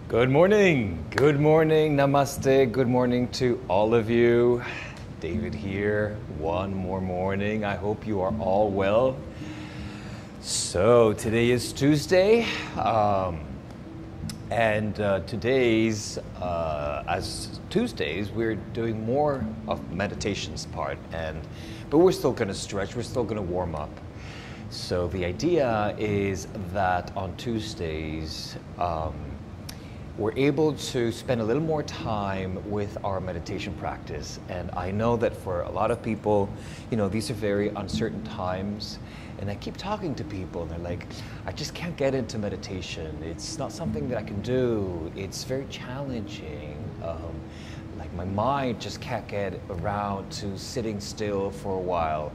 Good morning, namaste, good morning to all of you. David here, one more morning. I hope you are all well. So today is Tuesday, as Tuesdays, we're doing more of meditations part, but we're still gonna stretch, we're still gonna warm up. So the idea is that on Tuesdays, we're able to spend a little more time with our meditation practice. And I know that for a lot of people, these are very uncertain times. And I keep talking to people and they're like, I just can't get into meditation. It's not something that I can do. It's very challenging. Like my mind just can't get around to sitting still for a while.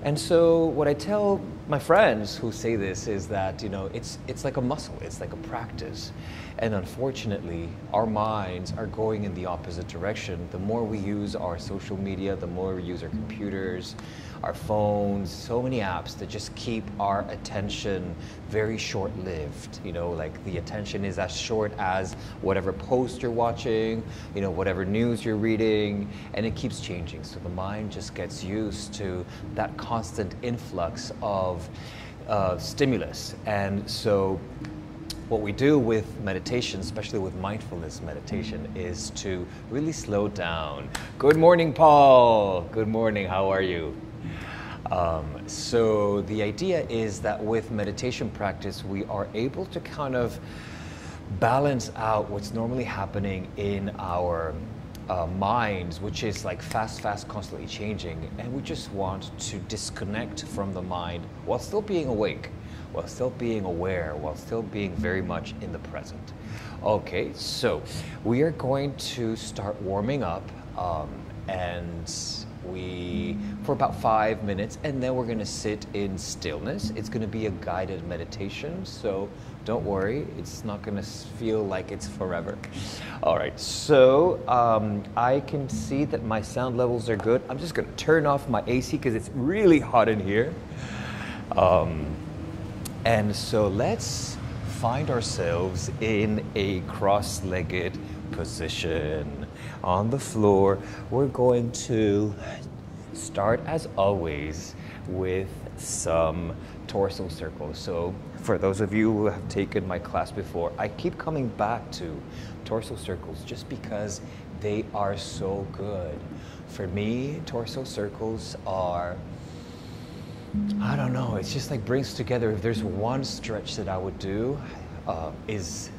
And so what I tell my friends who say this is that, it's like a muscle, it's like a practice. And unfortunately, our minds are going in the opposite direction. The more we use our social media, the more we use our computers, our phones, so many apps that just keep our attention very short-lived. Like the attention is as short as whatever post you're watching, whatever news you're reading, and it keeps changing. So the mind just gets used to that constant influx of stimulus. And so what we do with meditation, especially with mindfulness meditation, is to really slow down. Good morning, Paul. Good morning, how are you? So the idea is that with meditation practice, we are able to kind of balance out what's normally happening in our minds, which is like fast, constantly changing. And we just want to disconnect from the mind while still being awake, while still being aware, while still being very much in the present. Okay, so we are going to start warming up for about 5 minutes, and then we're going to sit in stillness. It's going to be a guided meditation, so don't worry, it's not going to feel like it's forever. All right, so I can see that my sound levels are good. I'm just going to turn off my AC because it's really hot in here. And so let's find ourselves in a cross-legged position on the floor. We're going to start, as always, with some torso circles. So for those of you who have taken my class before, I keep coming back to torso circles just because they are so good. For me, torso circles are, I don't know, it's just like brings together, if there's one stretch that I would do, is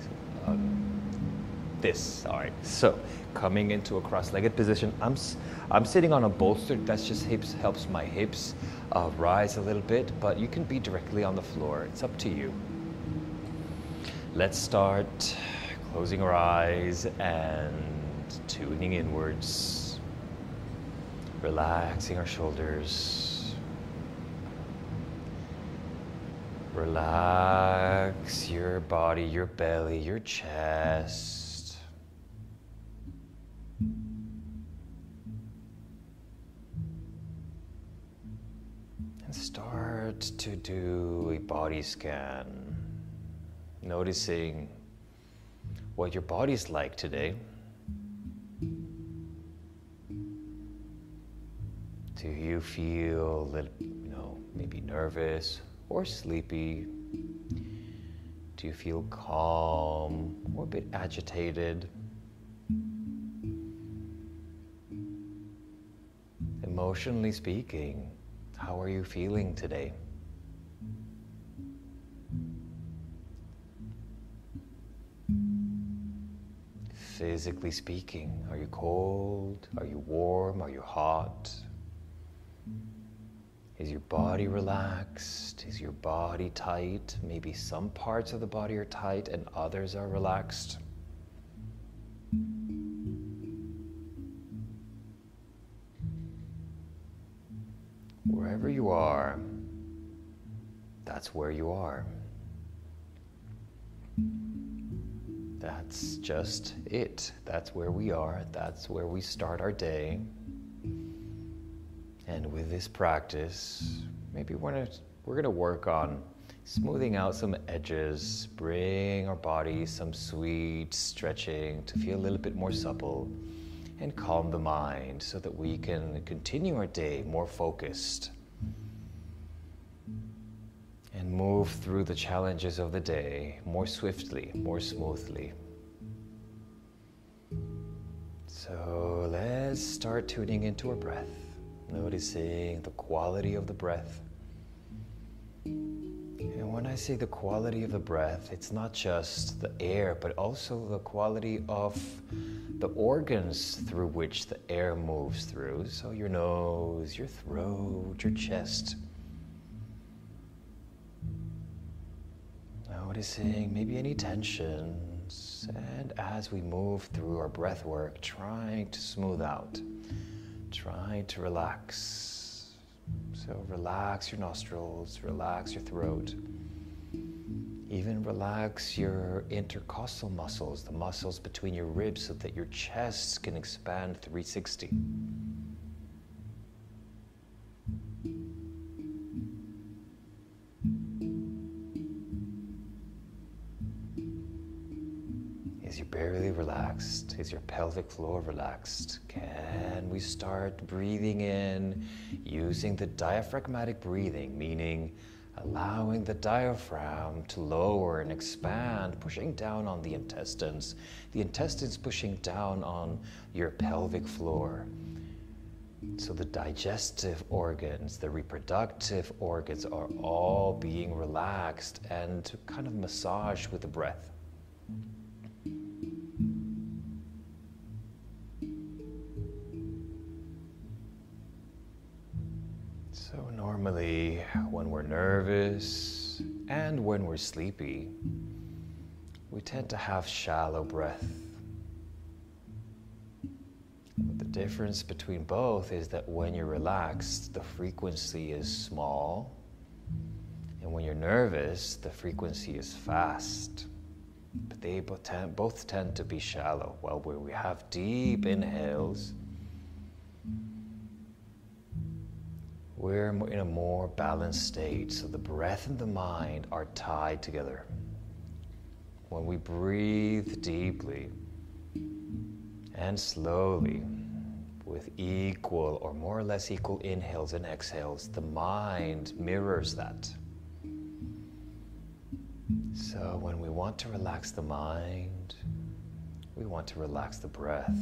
this. All right, so coming into a cross-legged position, I'm sitting on a bolster. That just helps my hips rise a little bit, but you can be directly on the floor. It's up to you. Let's start closing our eyes and tuning inwards, relaxing our shoulders. Relax your body, your belly, your chest. And start to do a body scan, noticing what your body's like today. Do you feel a little, maybe nervous or sleepy? Do you feel calm or a bit agitated? Emotionally speaking, how are you feeling today? Physically speaking, are you cold? Are you warm? Are you hot? Is your body relaxed? Is your body tight? Maybe some parts of the body are tight and others are relaxed. Wherever you are, that's where you are. That's just it. That's where we are. That's where we start our day. And with this practice, maybe we're gonna work on Smoothing out some edges, bring our body some sweet stretching to feel a little bit more supple and calm the mind so that we can continue our day more focused and move through the challenges of the day more swiftly, more smoothly. So let's start tuning into our breath, noticing the quality of the breath. And when I say the quality of the breath, it's not just the air, but also the quality of the organs through which the air moves through. So your nose, your throat, your chest. Noticing maybe any tensions. And as we move through our breath work, trying to smooth out, trying to relax. So relax your nostrils, relax your throat. Even relax your intercostal muscles, the muscles between your ribs, so that your chest can expand 360. Is your belly relaxed? Is your pelvic floor relaxed? Can we start breathing in using the diaphragmatic breathing, meaning allowing the diaphragm to lower and expand, pushing down on the intestines pushing down on your pelvic floor. So the digestive organs, the reproductive organs are all being relaxed and kind of massaged with the breath. So normally when we're nervous and when we're sleepy, we tend to have shallow breath. But the difference between both is that when you're relaxed, the frequency is small, and when you're nervous, the frequency is fast. But they both tend to be shallow. While where we have deep inhales, we're in a more balanced state, so the breath and the mind are tied together. When we breathe deeply and slowly, with equal or more or less equal inhales and exhales, the mind mirrors that. So when we want to relax the mind, we want to relax the breath.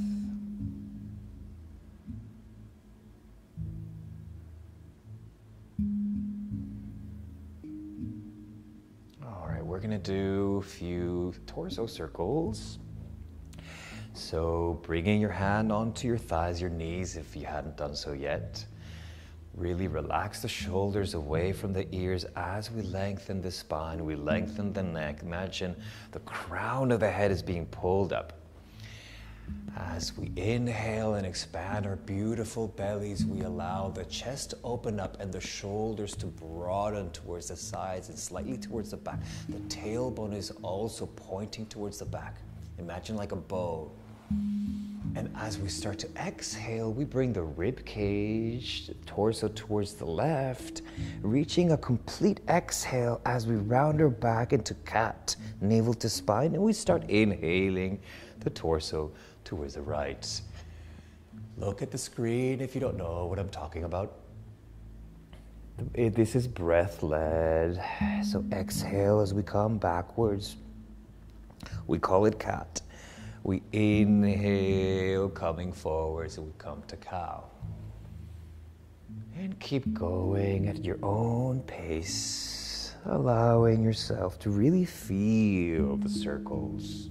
We're going to do a few torso circles. So bringing your hand onto your thighs, your knees, if you hadn't done so yet. Really relax the shoulders away from the ears as we lengthen the spine, we lengthen the neck. Imagine the crown of the head is being pulled up. As we inhale and expand our beautiful bellies, we allow the chest to open up and the shoulders to broaden towards the sides and slightly towards the back. The tailbone is also pointing towards the back. Imagine like a bow. And as we start to exhale, we bring the rib cage, the torso towards the left, reaching a complete exhale as we round our back into cat, navel to spine, and we start inhaling the torso towards the right. Look at the screen if you don't know what I'm talking about. This is breath-led. So exhale as we come backwards. We call it cat. We inhale coming forward, so we come to cow. And keep going at your own pace, allowing yourself to really feel the circles.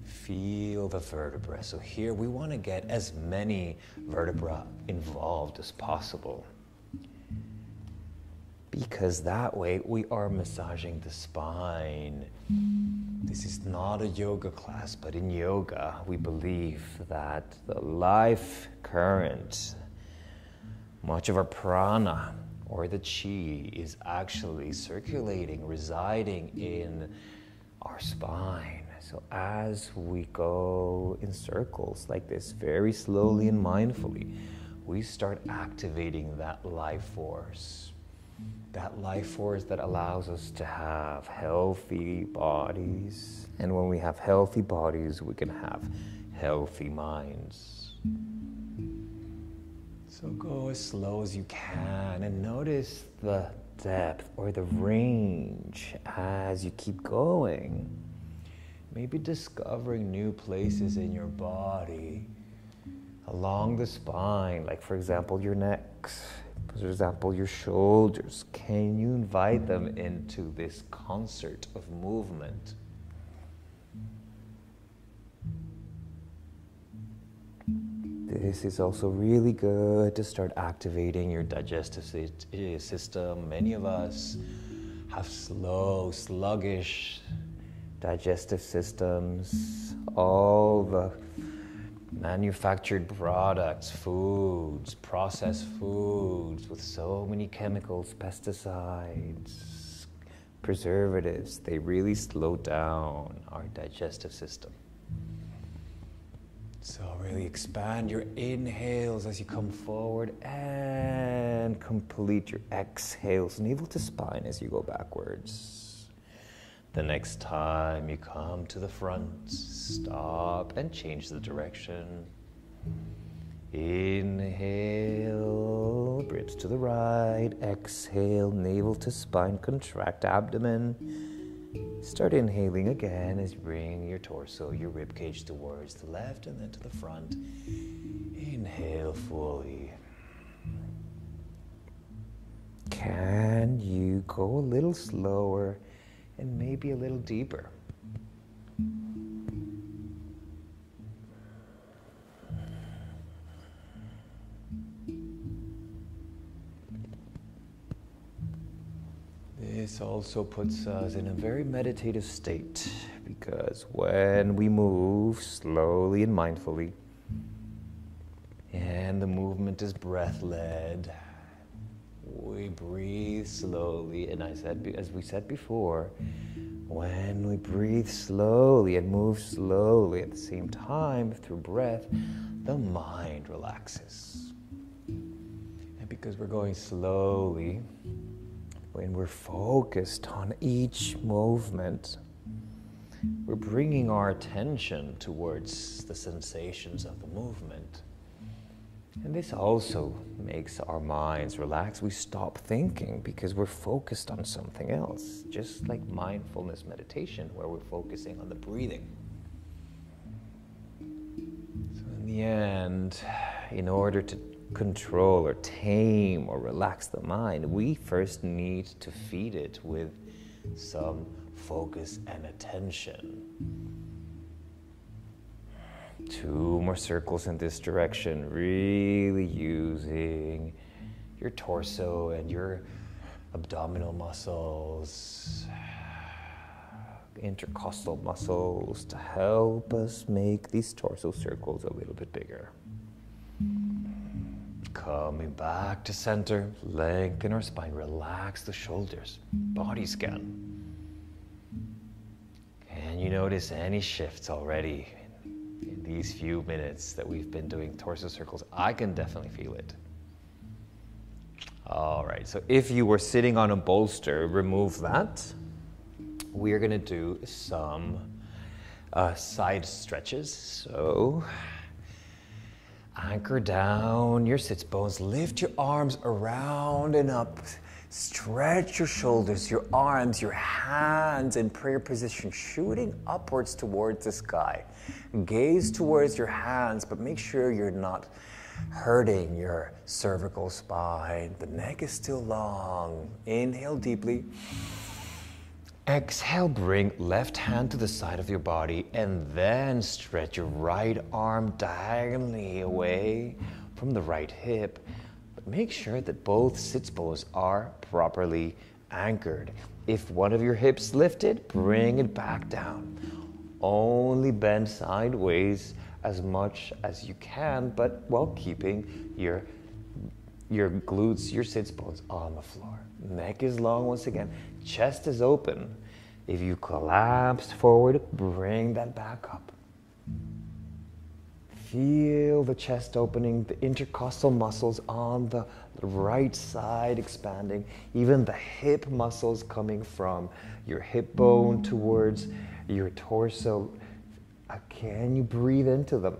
Feel the vertebrae. So here we want to get as many vertebrae involved as possible, because that way we are massaging the spine. This is not a yoga class, but in yoga we believe that the life current, much of our prana or the chi, is actually circulating, residing in our spine. So as we go in circles like this, very slowly and mindfully, we start activating that life force. That life force that allows us to have healthy bodies. And when we have healthy bodies, we can have healthy minds. So go as slow as you can and notice the depth or the range as you keep going. Maybe discovering new places in your body along the spine, like for example your neck, for example your shoulders. Can you invite them into this concert of movement? This is also really good to start activating your digestive system. Many of us have slow, sluggish digestive systems. All the manufactured products, foods, processed foods with so many chemicals, pesticides, preservatives, they really slow down our digestive system. So really expand your inhales as you come forward and complete your exhales, navel to spine as you go backwards. The next time you come to the front, stop and change the direction. Inhale, ribs to the right. Exhale, navel to spine, contract abdomen. Start inhaling again as you bring your torso, your rib cage towards the left and then to the front. Inhale fully. Can you go a little slower and maybe a little deeper? This also puts us in a very meditative state, because when we move slowly and mindfully, and the movement is breath-led, we breathe slowly, and as we said before, when we breathe slowly and move slowly at the same time through breath, the mind relaxes. And because we're going slowly, when we're focused on each movement, we're bringing our attention towards the sensations of the movement. And this also makes our minds relax. We stop thinking because we're focused on something else, just like mindfulness meditation, where we're focusing on the breathing. So in the end, in order to control or tame or relax the mind, we first need to feed it with some focus and attention. 2 more circles in this direction, really using your torso and your abdominal muscles, intercostal muscles, to help us make these torso circles a little bit bigger. Coming back to center, lengthen our spine, relax the shoulders, body scan. Can you notice any shifts already in these few minutes that we've been doing torso circles? I can definitely feel it. All right, so if you were sitting on a bolster, remove that. We are going to do some side stretches. So anchor down your sits bones, lift your arms around and up, stretch your shoulders, your arms, your hands in prayer position, shooting upwards towards the sky. Gaze towards your hands, but make sure you're not hurting your cervical spine. The neck is still long. Inhale deeply. Exhale, bring left hand to the side of your body and then stretch your right arm diagonally away from the right hip. But make sure that both sits bones are properly anchored. If one of your hips lifted, bring it back down. Only bend sideways as much as you can, but while keeping your glutes, your sits bones on the floor. Neck is long once again. Chest is open. If you collapsed forward, bring that back up. Feel the chest opening, the intercostal muscles on the right side expanding, even the hip muscles coming from your hip bone towards your torso. Can you breathe into them?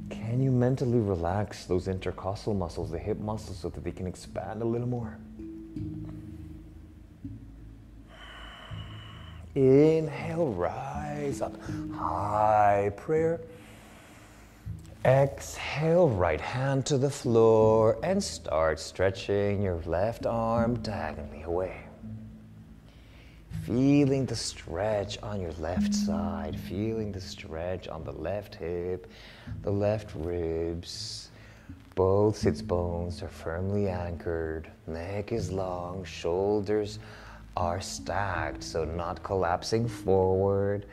Can you mentally relax those intercostal muscles, the hip muscles, so that they can expand a little more? Inhale, rise up, high prayer. Exhale, right hand to the floor and start stretching your left arm diagonally away. Feeling the stretch on your left side, feeling the stretch on the left hip, the left ribs. Both sits bones are firmly anchored, neck is long, shoulders are stacked, so not collapsing forward.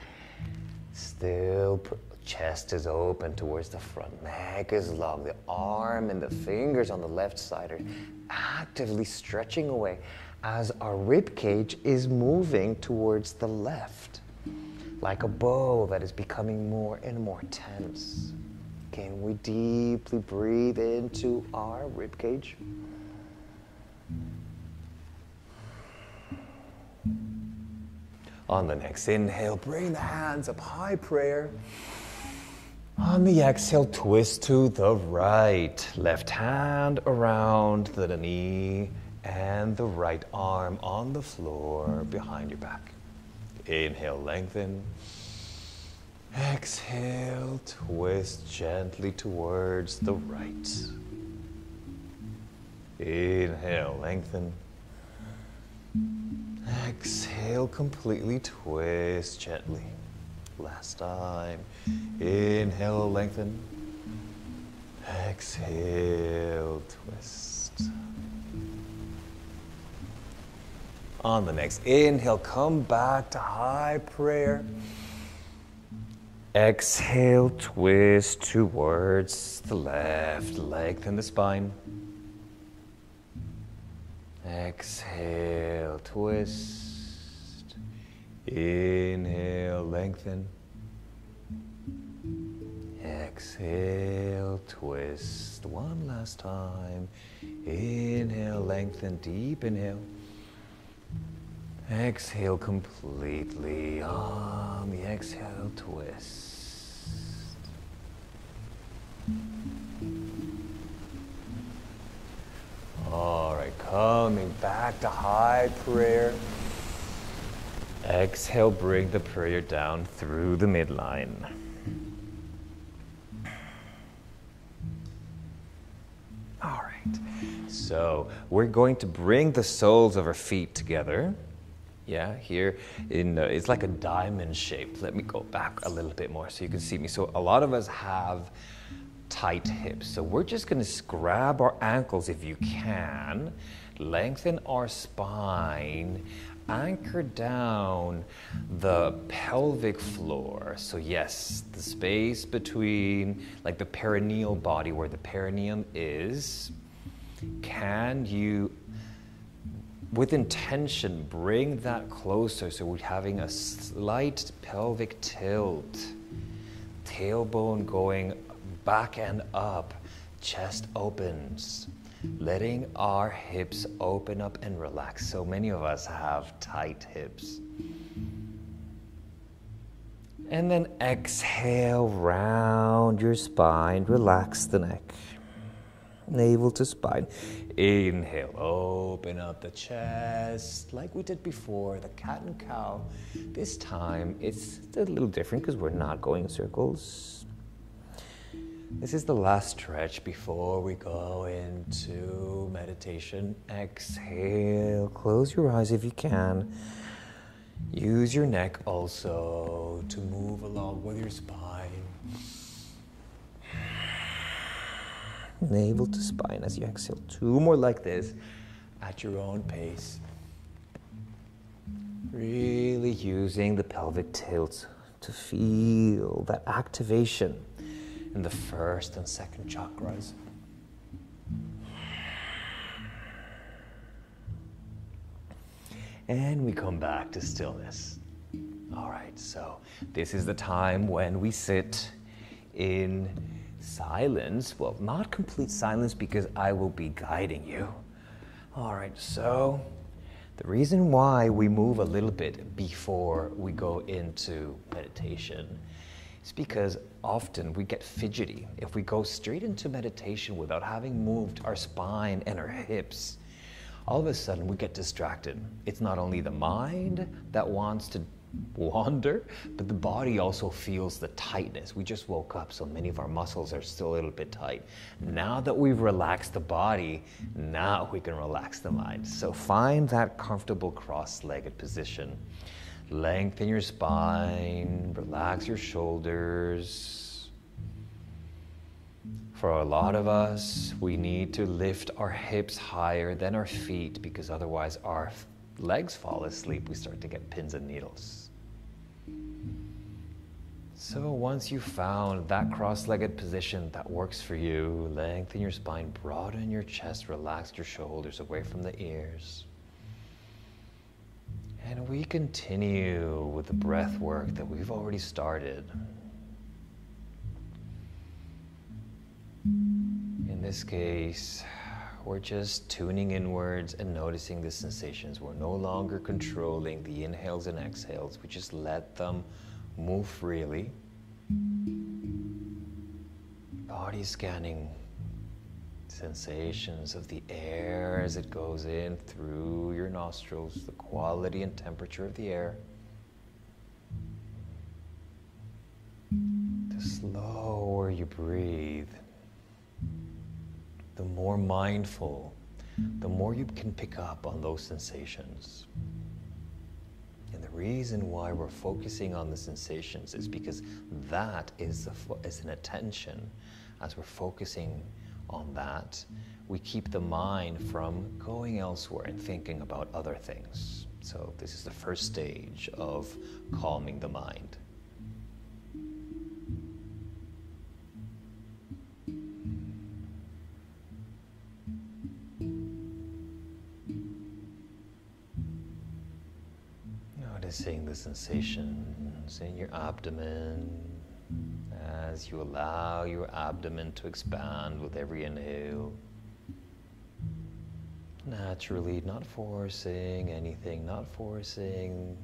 Still, chest is open towards the front, neck is long. The arm and the fingers on the left side are actively stretching away as our rib cage is moving towards the left, like a bow that is becoming more and more tense. Can we deeply breathe into our rib cage? On the next inhale, bring the hands up, high prayer. On the exhale, twist to the right. Left hand around the knee and the right arm on the floor behind your back. Inhale, lengthen. Exhale, twist gently towards the right. Inhale, lengthen. Exhale, completely twist gently. Last time. Inhale, lengthen. Exhale, twist. On the next inhale, come back to high prayer. Exhale, twist towards the left. Lengthen the spine. Exhale, twist. Inhale, lengthen. Exhale, twist. One last time. Inhale, lengthen, deep inhale. Exhale completely. On the exhale, twist. All right, coming back to high prayer. Exhale, bring the prayer down through the midline. All right, so we're going to bring the soles of our feet together. Yeah, here it's like a diamond shape. Let me go back a little bit more so you can see me. So a lot of us have tight hips. So we're just going to grab our ankles if you can, lengthen our spine, anchor down the pelvic floor. So yes, the space between like the perineal body where the perineum is. Can you, with intention, bring that closer so we're having a slight pelvic tilt, tailbone going back and up, chest opens, letting our hips open up and relax. So many of us have tight hips. And then exhale, round your spine, relax the neck, navel to spine. Inhale, open up the chest like we did before, the cat and cow. This time it's a little different because we're not going in circles. This is the last stretch before we go into meditation. Exhale, close your eyes if you can. Use your neck also to move along with your spine. Navel to spine as you exhale. Two more like this at your own pace. Really using the pelvic tilt to feel that activation in the first and second chakras. And we come back to stillness. All right, so this is the time when we sit in silence. Well, not complete silence because I will be guiding you. All right, so the reason why we move a little bit before we go into meditation is because often we get fidgety. If we go straight into meditation without having moved our spine and our hips, all of a sudden we get distracted. It's not only the mind that wants to wander, but the body also feels the tightness. We just woke up, so many of our muscles are still a little bit tight. Now that we've relaxed the body, now we can relax the mind. So find that comfortable cross-legged position. Lengthen your spine, relax your shoulders. For a lot of us, we need to lift our hips higher than our feet because otherwise our legs fall asleep. We start to get pins and needles. So once you've found that cross-legged position that works for you, lengthen your spine, broaden your chest, relax your shoulders away from the ears. And we continue with the breath work that we've already started. In this case, we're just tuning inwards and noticing the sensations. We're no longer controlling the inhales and exhales. We just let them move freely. Body scanning sensations of the air as it goes in through your nostrils, the quality and temperature of the air. The slower you breathe, the more mindful, the more you can pick up on those sensations. And the reason why we're focusing on the sensations is because that is an attention. As we're focusing on that, we keep the mind from going elsewhere and thinking about other things. So this is the first stage of calming the mind. Noticing the sensations in your abdomen as you allow your abdomen to expand with every inhale. Naturally, not forcing anything, not forcing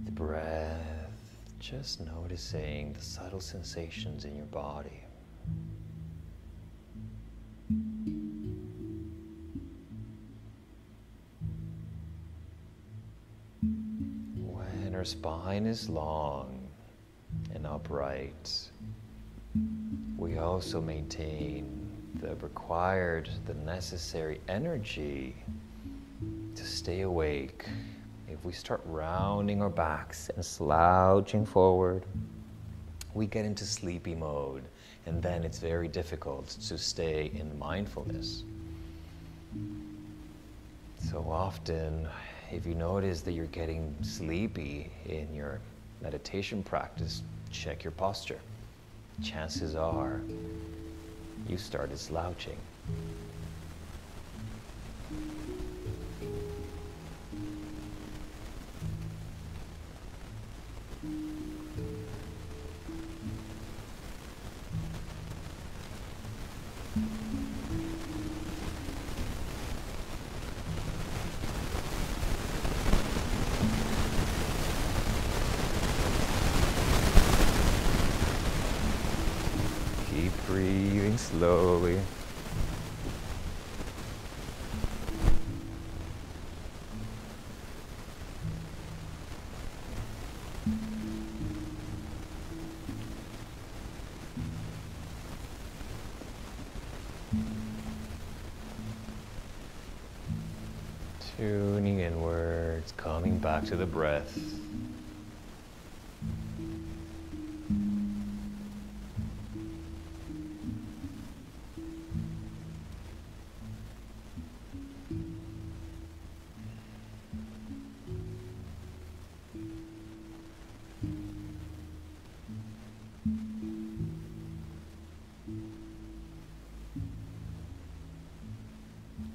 the breath, just noticing the subtle sensations in your body. When our spine is long and upright, we also maintain the necessary energy to stay awake. If we start rounding our backs and slouching forward, we get into sleepy mode, and then it's very difficult to stay in mindfulness. So often, if you notice that you're getting sleepy in your meditation practice, check your posture. Chances are you started slouching. Keep breathing slowly. Tuning inwards, coming back to the breath.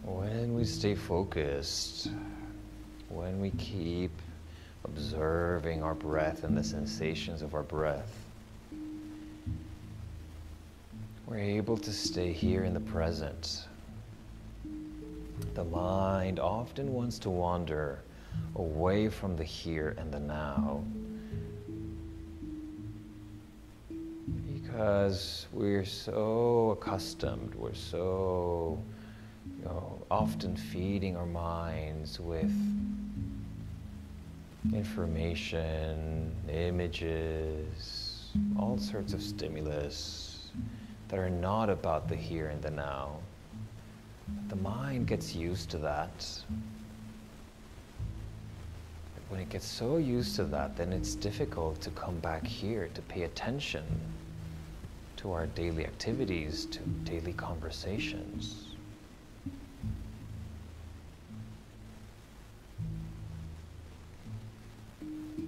When we stay focused, when we keep observing our breath and the sensations of our breath, we're able to stay here in the present. The mind often wants to wander away from the here and the now, because we're so accustomed, we're so often feeding our minds with information, images, all sorts of stimulus that are not about the here and the now. The mind gets used to that. When it gets so used to that, then it's difficult to come back here to pay attention to our daily activities, to daily conversations.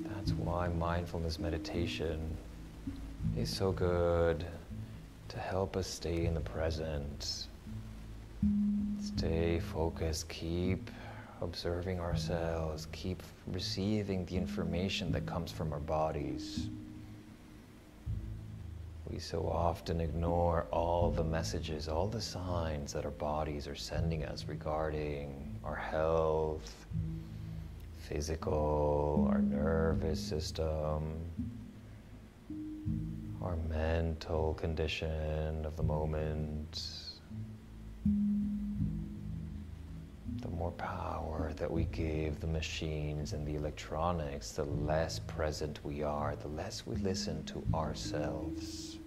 That's why mindfulness meditation is so good to help us stay in the present, stay focused, keep observing ourselves, keep receiving the information that comes from our bodies. We so often ignore all the messages, all the signs that our bodies are sending us regarding our health, physical, our nervous system, our mental condition of the moment. The more power that we give the machines and the electronics, the less present we are, the less we listen to ourselves.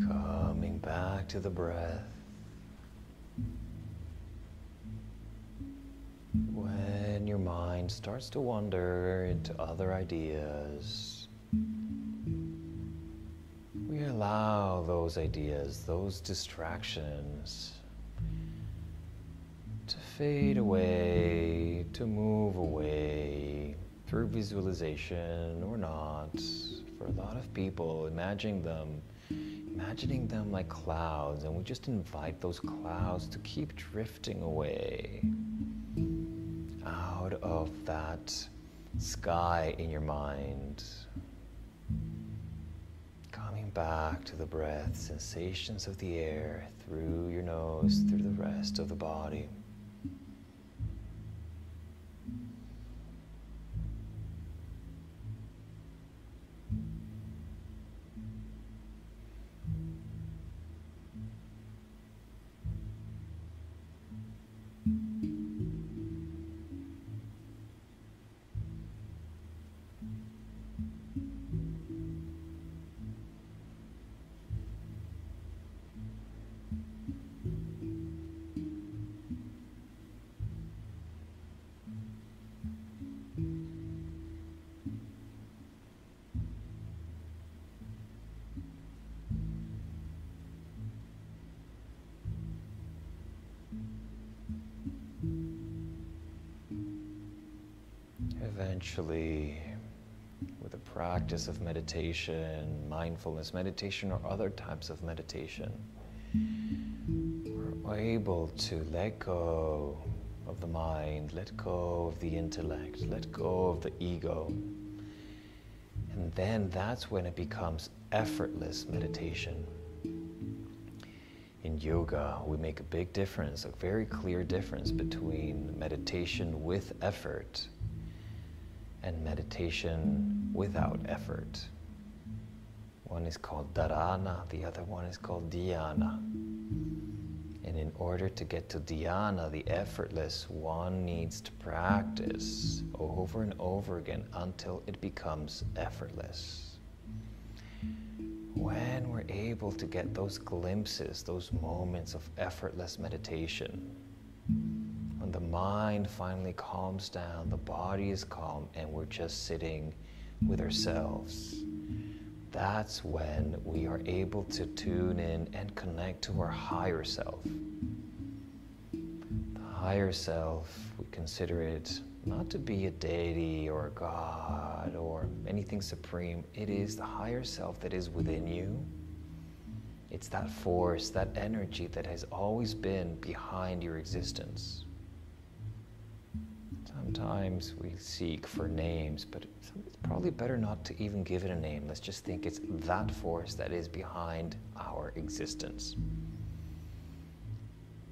Coming back to the breath. When your mind starts to wander into other ideas, we allow those ideas, those distractions to fade away, to move away through visualization or not. For a lot of people, imagining them like clouds, and we just invite those clouds to keep drifting away out of that sky in your mind. Coming back to the breath, sensations of the air through your nose, through the rest of the body. Eventually, with the practice of meditation, mindfulness meditation, or other types of meditation, we're able to let go of the mind, let go of the intellect, let go of the ego. And then that's when it becomes effortless meditation. In yoga, we make a big difference, a very clear difference between meditation with effort and meditation without effort. One is called dharana, the other one is called dhyana. And in order to get to dhyana, the effortless, one needs to practice over and over again until it becomes effortless. When we're able to get those glimpses, those moments of effortless meditation, when the mind finally calms down, the body is calm, and we're just sitting with ourselves, that's when we are able to tune in and connect to our higher self. The higher self, we consider it not to be a deity or a god or anything supreme. It is the higher self that is within you. It's that force, that energy that has always been behind your existence. Sometimes we seek for names, but it's probably better not to even give it a name. Let's just think it's that force that is behind our existence.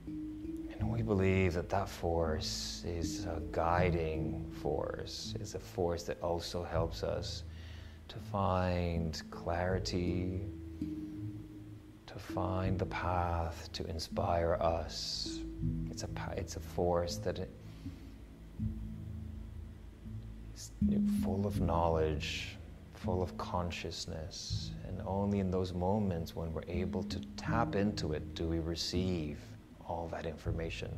And we believe that that force is a guiding force, is a force that also helps us to find clarity, to find the path to inspire us. It's a force that is full of knowledge, full of consciousness, and only in those moments when we're able to tap into it do we receive all that information.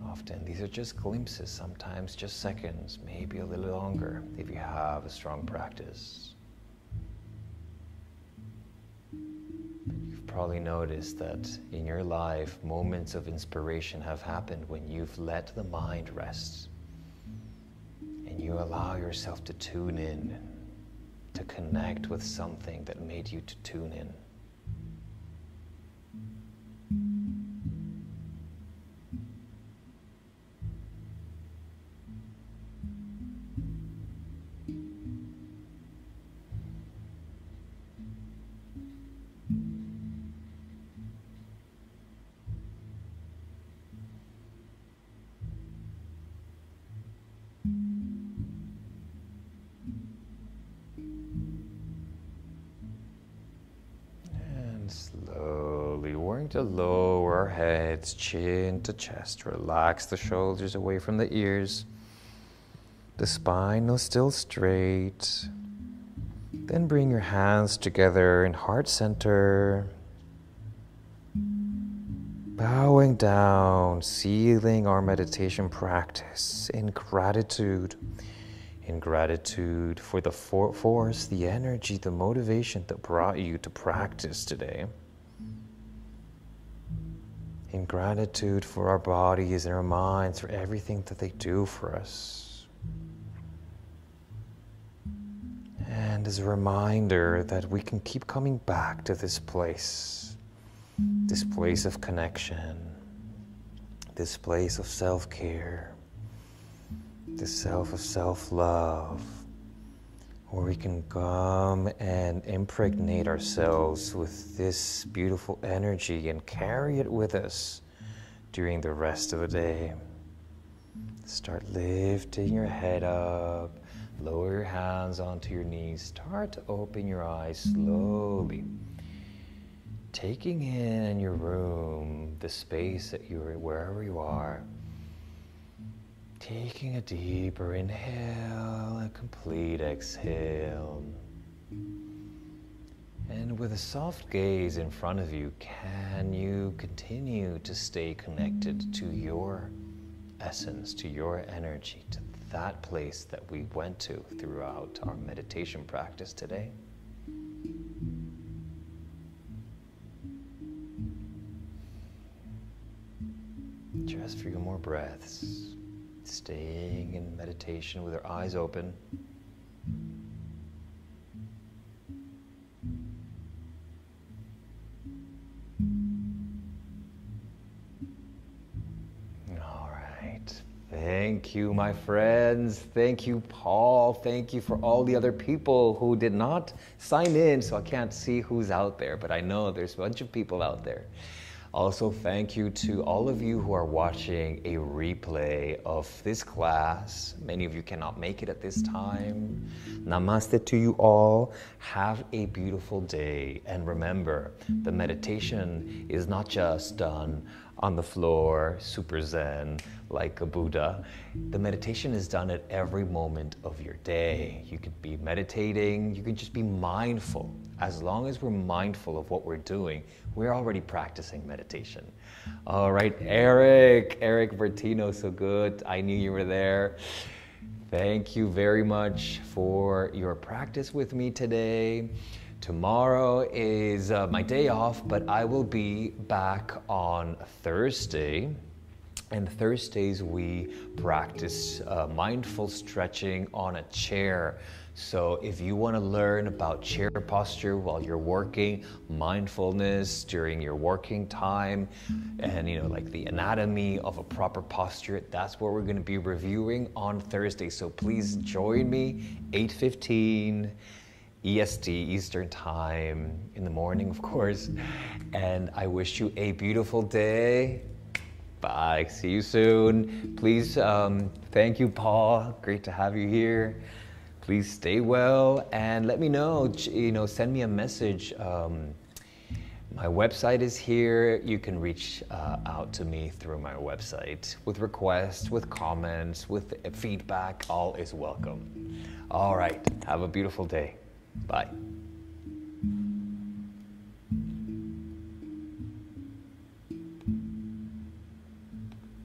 Often these are just glimpses, sometimes just seconds, maybe a little longer if you have a strong practice. Probably noticed that in your life, moments of inspiration have happened when you've let the mind rest and you allow yourself to tune in, to connect with something that made you to tune in. Slowly working to lower our heads, chin to chest. Relax the shoulders away from the ears. The spine is still straight. Then bring your hands together in heart center. Bowing down, sealing our meditation practice in gratitude. In gratitude for the force, the energy, the motivation that brought you to practice today. In gratitude for our bodies and our minds, for everything that they do for us. And as a reminder that we can keep coming back to this place of connection, this place of self-care, this of self-love, where we can come and impregnate ourselves with this beautiful energy and carry it with us during the rest of the day. Start lifting your head up, lower your hands onto your knees, start to open your eyes slowly, taking in your room, the space that you're in, wherever you are. Taking a deeper inhale, a complete exhale. And with a soft gaze in front of you, can you continue to stay connected to your essence, to your energy, to that place that we went to throughout our meditation practice today? Just a few more breaths. Staying in meditation with our eyes open. All right. Thank you, my friends. Thank you, Paul. Thank you for all the other people who did not sign in, so I can't see who's out there, but I know there's a bunch of people out there. Also, thank you to all of you who are watching a replay of this class. Many of you cannot make it at this time. Namaste to you all. Have a beautiful day. And remember, the meditation is not just done on the floor, super zen, like a Buddha. The meditation is done at every moment of your day. You could be meditating, you can just be mindful. As long as we're mindful of what we're doing, we're already practicing meditation. All right, Eric Bertino, so good. I knew you were there. Thank you very much for your practice with me today. Tomorrow is my day off, but I will be back on Thursday. And Thursdays we practice mindful stretching on a chair. So if you want to learn about chair posture while you're working, mindfulness during your working time, and like the anatomy of a proper posture, that's what we're going to be reviewing on Thursday. So please join me, 8:15 EST, Eastern Time, in the morning, of course. And I wish you a beautiful day. Bye. See you soon. Please, thank you, Paul. Great to have you here. Please stay well and let me know. Send me a message. My website is here. You can reach out to me through my website with requests, with comments, with feedback. All is welcome. All right. Have a beautiful day. Bye.